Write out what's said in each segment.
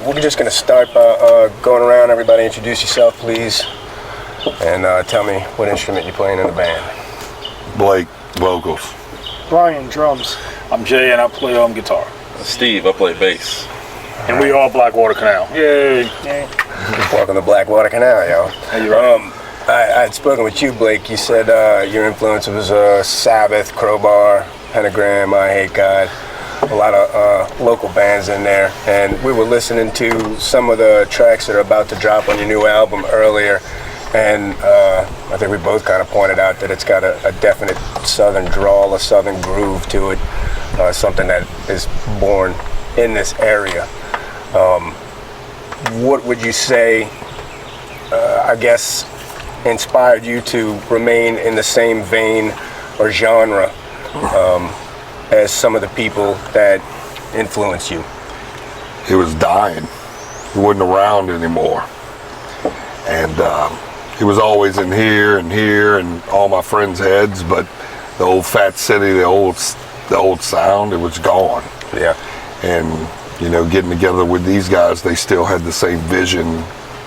We're just going to start by going around. Everybody introduce yourself, please, and tell me what instrument you're playing in the band. Blake, vocals. Brian, drums. I'm Jay, and I play guitar. Steve, I play bass. And we all Blackwater Canal. Yay! Yay. Welcome to Blackwater Canal, yo. Hey, you're right. I had spoken with you, Blake. You said your influence was Sabbath, Crowbar, Pentagram, I Hate God. A lot of local bands in there, and we were listening to some of the tracks that are about to drop on your new album earlier, and I think we both kind of pointed out that it's got a definite southern drawl, a southern groove to it, something that is born in this area. What would you say, I guess, inspired you to remain in the same vein or genre as some of the people that influenced you? He was dying. He wasn't around anymore. And he was always in here and all my friends' heads, but the old Fat City, the old sound, it was gone. Yeah. And, you know, getting together with these guys, they still had the same vision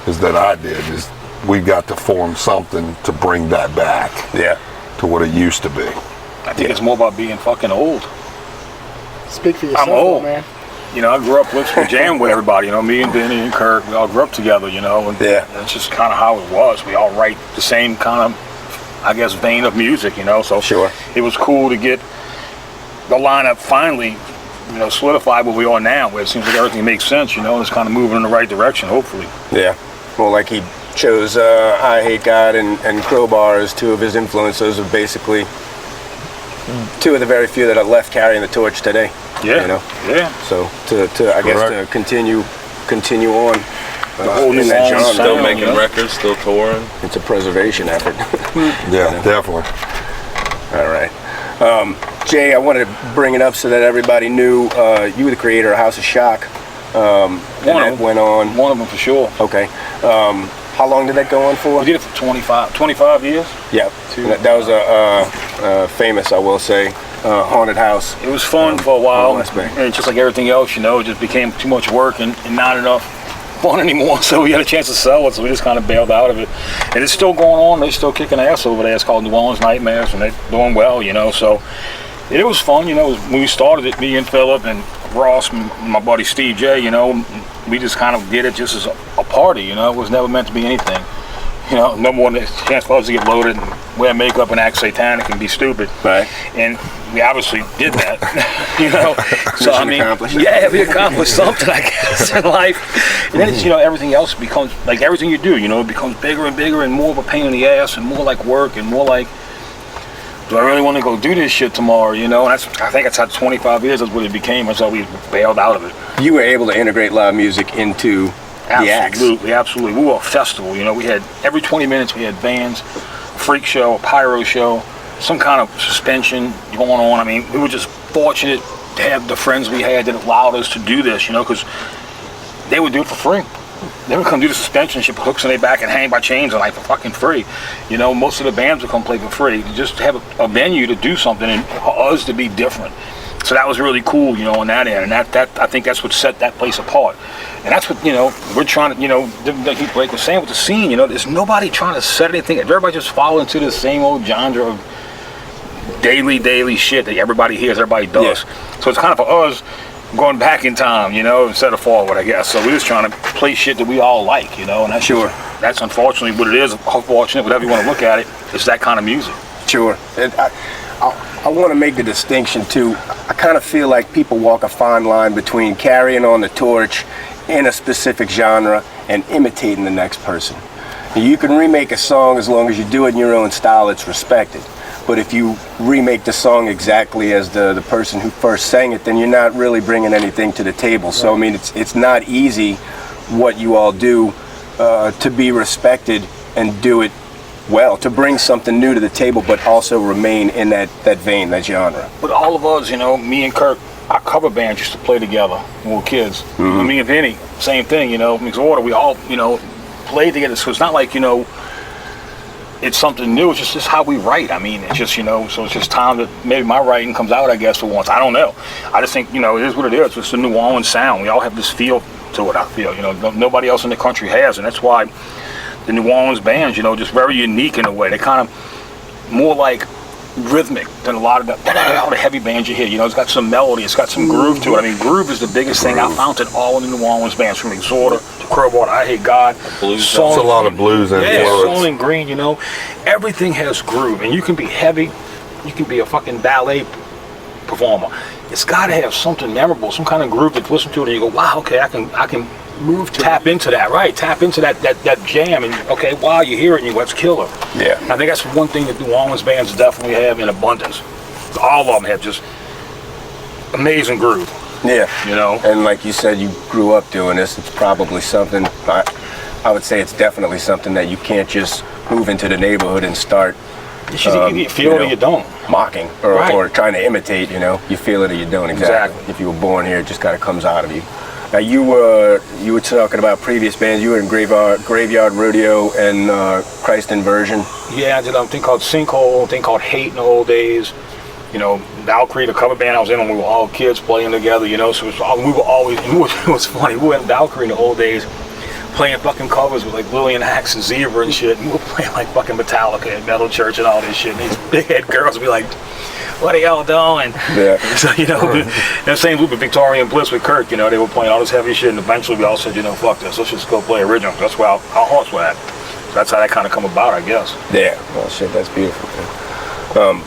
as that I did, is we got to form something to bring that back. Yeah. To what it used to be. I think it's more about being fucking old. Speak for yourself, I'm old, man. You know, I grew up listening to jam with everybody. You know, me and Benny and Kirk, we all grew up together. You know, and that's just kind of how it was. We all write the same kind of, I guess, vein of music. You know, so sure, it was cool to get the lineup finally, you know, solidified where we are now, where it seems like everything makes sense. You know, and it's kind of moving in the right direction. Hopefully. Yeah. Well, like he chose I Hate God and Crowbar as two of his influences. Of basically two of the very few that are left carrying the torch today. Yeah. You know? Yeah. So to I guess to continue on. The whole new that genre. Still making records, still touring. It's a preservation effort. Yeah, definitely. All right. Jay, I wanted to bring it up so that everybody knew you were the creator of House of Shock. Went on. One of them for sure. Okay. How long did that go on for? We did it for 25 years. Yeah. That was a famous, I will say, haunted house. It was fun for a while, West Bay. and just like everything else, you know, it just became too much work and not enough fun anymore. So we had a chance to sell it, so we just kind of bailed out of it. And it's still going on. They're still kicking ass over there. It's called New Orleans Nightmares, and they're doing well, you know. So it was fun, you know. When we started it, me and Philip and Ross, and my buddy Steve J, you know, we just kind of did it just as a party, you know. It was never meant to be anything. You know, no more than a chance for us to get loaded and wear makeup and act satanic and be stupid. Right. And we obviously did that, you know. So I mean, yeah, we accomplished something, I guess, in life. And then it's, you know, everything else becomes, like everything you do, you know, it becomes bigger and bigger and more of a pain in the ass and more like work and more like, do I really want to go do this shit tomorrow, you know? And I think it's had 25 years, that's what it became. That's how we bailed out of it. You were able to integrate live music into the acts. Absolutely. We were a festival, you know. We had, every 20 minutes we had bands, a freak show, a pyro show, some kind of suspension going on. I mean, we were just fortunate to have the friends we had that allowed us to do this, you know, because they would do it for free. They would come do the suspension shit, put hooks in their back and hang by chains and like for fucking free. You know, most of the bands would come play for free. Just have a venue to do something and for us to be different. So that was really cool, you know, on that end. And that I think that's what set that place apart. And that's what, you know, we're trying to, you know, like Blake was saying with the scene, you know, there's nobody trying to set anything. Everybody just fall into the same old genre of daily shit that everybody hears, everybody does. Yeah. So it's kind of for us going back in time, you know, instead of forward, I guess. So we're just trying to play shit that we all like, you know, and that's that's unfortunately what it is. Unfortunate, whatever you want to look at it, it's that kind of music. Sure. And I want to make the distinction too. I kind of feel like people walk a fine line between carrying on the torch in a specific genre and imitating the next person. You can remake a song as long as you do it in your own style, it's respected. But if you remake the song exactly as the person who first sang it, then you're not really bringing anything to the table. So I mean, it's not easy what you all do to be respected and do it well, to bring something new to the table, but also remain in that vein, that genre. But all of us, you know, me and Kirk, our cover band used to play together when we were kids. Mm-hmm. Me and Vinny, same thing, you know, mixed order. We all, you know, played together. So it's not like, you know, it's something new. It's just how we write. I mean, it's just, so it's just time that maybe my writing comes out, I guess, for once. I don't know. I just think, it is what it is. It's a New Orleans sound. We all have this feel to it, I feel. Nobody else in the country has, and that's why the New Orleans bands, just very unique in a way. They kind of more like rhythmic than a lot of all the heavy bands you hear. It's got some melody, it's got some groove to it. I mean, groove is the biggest thing. I found it all in the New Orleans bands, from Exhorter to Crowbar, I Hate God. Blues. It's a lot of blues and Soul and Green, everything has groove, and you can be heavy, you can be a fucking ballet performer. It's got to have something memorable, some kind of groove that you listen to it and you go, wow, okay, I can move to tap into that, right? Tap into that jam, and okay, wow, you hear it and you go, that's killer. Yeah. I think that's one thing that New Orleans bands definitely have in abundance. All of them have just amazing groove. Yeah. And like you said, you grew up doing this. It's probably something, I would say it's definitely something that you can't just move into the neighborhood and start you feel it or you don't. Mocking or trying to imitate, you feel it or you don't. Exactly. If you were born here, it just kind of comes out of you. Now you were talking about previous bands. You were in Graveyard Rodeo and Christ Inversion. Yeah, I did a thing called Sinkhole, a thing called Hate in the old days. Valkyrie, the cover band I was in when we were all kids playing together. So we were always. It was funny. We were in Valkyrie in the old days, playing fucking covers with like Lillian Axe and Zebra and shit. And we were playing like fucking Metallica and Metal Church and all this shit. And these big head girls would be like, what are y'all doing? Yeah. So, that same group of Victorian Bliss with Kirk, they were playing all this heavy shit, and eventually we all said, fuck this, let's just go play original. That's where our hearts were at. So that's how that kind of come about, I guess. Yeah. Well, shit, that's beautiful.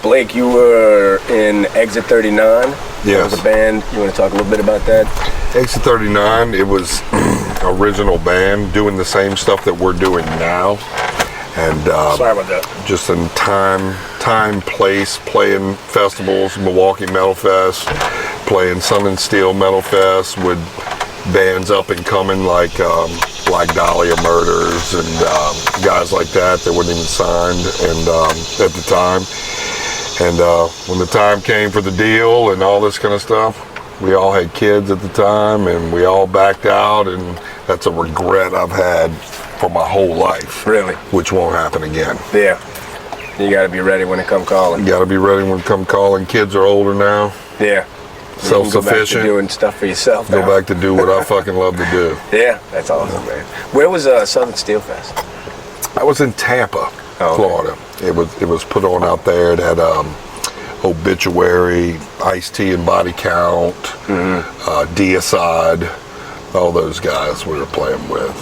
Blake, you were in Exit 39. Yes. That was a band. You want to talk a little bit about that? Exit 39, it was original band doing the same stuff that we're doing now. And sorry about that. Just in time, place, playing festivals, Milwaukee Metal Fest, playing Sun and Steel Metal Fest with bands up and coming like Black Dahlia Murders and guys like that weren't even signed at the time. And when the time came for the deal and all this kind of stuff, we all had kids at the time and we all backed out, and that's a regret I've had for my whole life. Really? Which won't happen again. Yeah. You got to be ready when it come calling. You got to be ready when it come calling. Kids are older now. Yeah. Self-sufficient. Go back to doing stuff for yourself. Go back to do what I fucking love to do. Yeah, that's awesome, man. Where was Southern Steel Fest? I was in Tampa, Florida. It was put on out there. It had Obituary, Ice-T and Body Count, Deicide, all those guys we were playing with.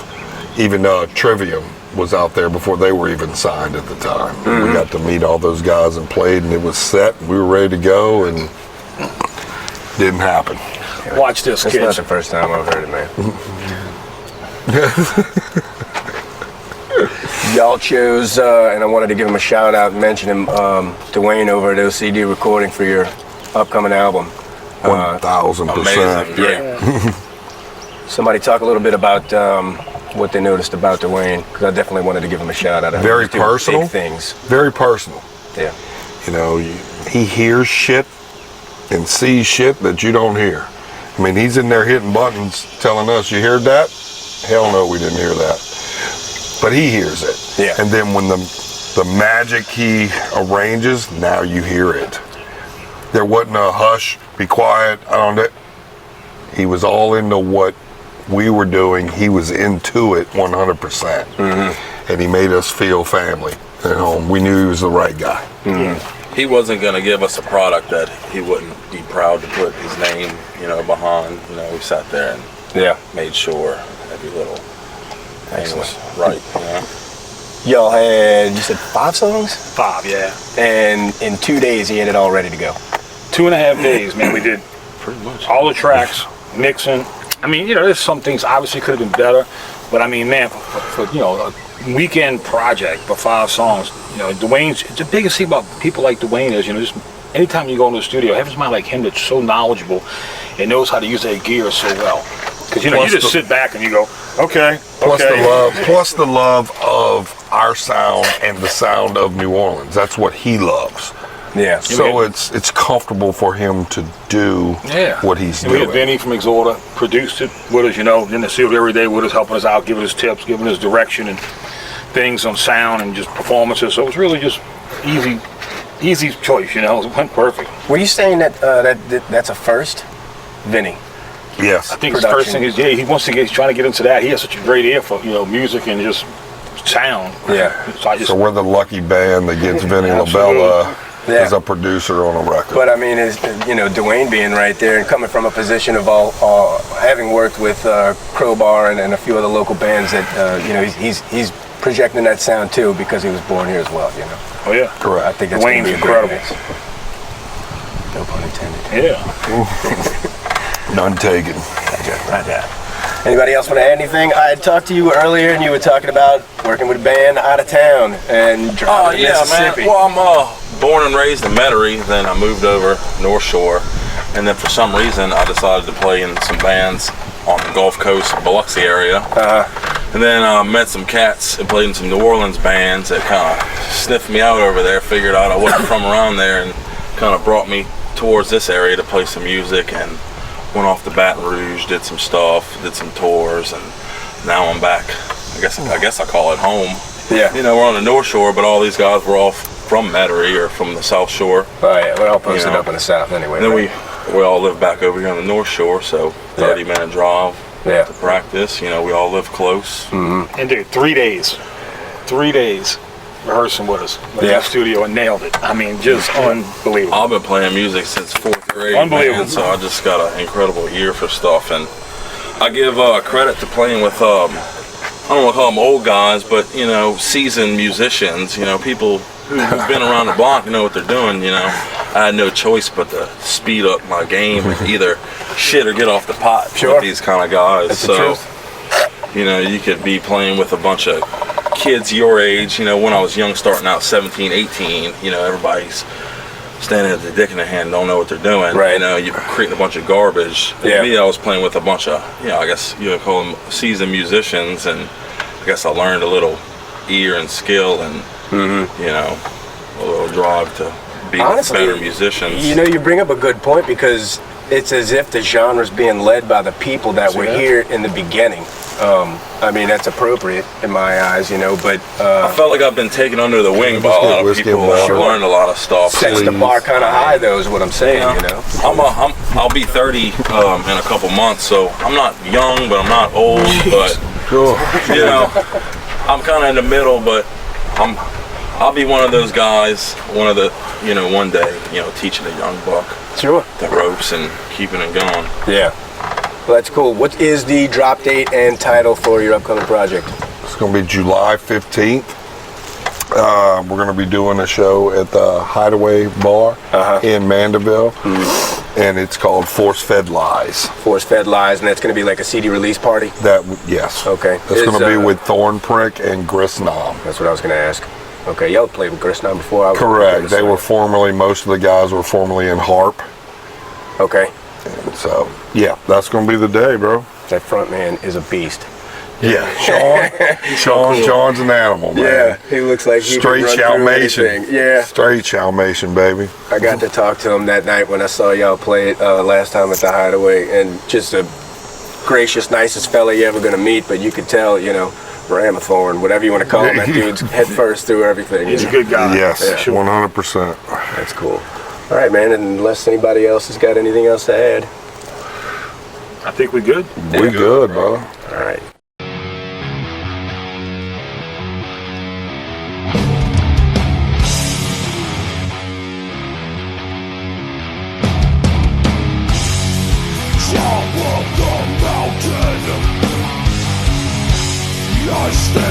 Even Trivium was out there before they were even signed at the time. We got to meet all those guys and played, and it was set. We were ready to go, and didn't happen. Watch this, kids. That's not the first time I've heard it, man. Y'all chose, and I wanted to give him a shout out and mention him, Dwayne over at OCD Recording for your upcoming album. 1,000%. Yeah. Somebody talk a little bit about what they noticed about Dwayne, because I definitely wanted to give him a shout out. Very personal. Big things. Very personal. Yeah. He hears shit and sees shit that you don't hear. I mean, he's in there hitting buttons telling us, you heard that? Hell no, we didn't hear that. But he hears it. Yeah. And then when the magic he arranges, now you hear it. There wasn't a hush, be quiet, I don't know. He was all into what we were doing. He was into it 100%. And he made us feel family at home. We knew he was the right guy. He wasn't going to give us a product that he wouldn't be proud to put his name, behind. We sat there and made sure every little thing was right. Y'all had, you said 5 songs? 5, yeah. And in 2 days, he had it all ready to go. 2.5 days, man. We did pretty much all the tracks, mixing. I mean, there's some things obviously could have been better, but I mean, man, for a weekend project for 5 songs, Dwayne's, the biggest thing about people like Dwayne is, just anytime you go into the studio, have somebody like him that's so knowledgeable and knows how to use that gear so well. Because you just sit back and you go, okay. Plus the love of our sound and the sound of New Orleans. That's what he loves. Yeah. So it's comfortable for him to do what he's doing. We had Benny from Exhorter produced it with us, in the studio every day with us, helping us out, giving us tips, giving us direction, and things on sound and just performances. So it was really just easy choice, you know. It went perfect. Were you saying that that's a first, Vinny? Yes. I think his first thing is, he's trying to get into that. He has such a great ear for, you know, music and just sound. Yeah. So we're the lucky band that gets Vinny LaBella as a producer on a record. But I mean, Dwayne being right there and coming from a position of having worked with Crowbar and a few other local bands that he's projecting that sound too because he was born here as well. You know. Oh yeah. Correct. I think that's Dwayne's incredible. No pun intended. Yeah. None taken. Right. Anybody else want to add anything? I had talked to you earlier, and you were talking about working with a band out of town and driving to Mississippi. Man. Well, I'm born and raised in Metairie. Then I moved over North Shore, and then for some reason I decided to play in some bands on the Gulf Coast, Biloxi area. And then met some cats and played in some New Orleans bands that kind of sniffed me out over there. Figured out I wasn't from around there, and kind of brought me towards this area to play some music. And went off to Baton Rouge, did some stuff, did some tours, and now I'm back. I guess I call it home. Yeah. You know, we're on the North Shore, but all these guys were all from Metairie or from the South Shore. Oh yeah, we're all posted up in the South anyway. And then we all live back over here on the North Shore, so 30-minute drive to practice. You know, we all live close. Mm-hmm. And dude, 3 days rehearsing with us in the studio and nailed it. I mean, just unbelievable. I've been playing music since 4th grade. Unbelievable. Man, so I just got an incredible ear for stuff, and I give credit to playing with I don't want to call them old guys, but you know, seasoned musicians. You know, people who've been around the block, know what they're doing. You know, I had no choice but to speed up my game and either shit or get off the pot with these kind of guys. That's so, you know, you could be playing with a bunch of kids your age. You know, when I was young, starting out 17, 18, you know, everybody's standing at the dick in the hand, don't know what they're doing. Right. You know, you're creating a bunch of garbage. Yeah. Me, I was playing with a bunch of, you know, I guess you would call them seasoned musicians, and I guess I learned a little ear and skill and, you know, a little drive to be better musicians. You know, you bring up a good point because it's as if the genre's being led by the people that were here in the beginning. I mean, that's appropriate in my eyes, you know, but I felt like I've been taken under the wing by a lot of people. I've learned a lot of stuff. Sets the bar kind of high, though, is what I'm saying, you know. I'll be 30 in a couple months, so I'm not young, but I'm not old, but you know, I'm kind of in the middle, but I'll be one of those guys, one day, you know, teaching a young buck the ropes and keeping it going. Yeah. Well, that's cool. What is the drop date and title for your upcoming project? It's going to be July 15th. We're going to be doing a show at the Hideaway Bar in Mandeville, and it's called Force Fed Lies. Force Fed Lies, and that's going to be like a CD release party? Yes. Okay. That's going to be with Thornprick and Grissnom. That's what I was going to ask. Okay, y'all played with Grissnom before? Correct. They were most of the guys were formerly in Harp. Okay. And so, yeah, that's going to be the day, bro. That front man is a beast. Yeah, Sean's an animal, man. Yeah, he looks like he straight Chalmation. Yeah, straight Chalmation, baby. I got to talk to him that night when I saw y'all play it last time at the Hideaway, and just a gracious, nicest fella you ever gonna meet. But you could tell, you know, Ramathorn, whatever you want to call him, that dude's head first through everything. He's a good guy. Yes, 100%. That's cool. All right, man. Unless anybody else has got anything else to add, I think we good. We good, bro. All right. Top of the mountain, I stand.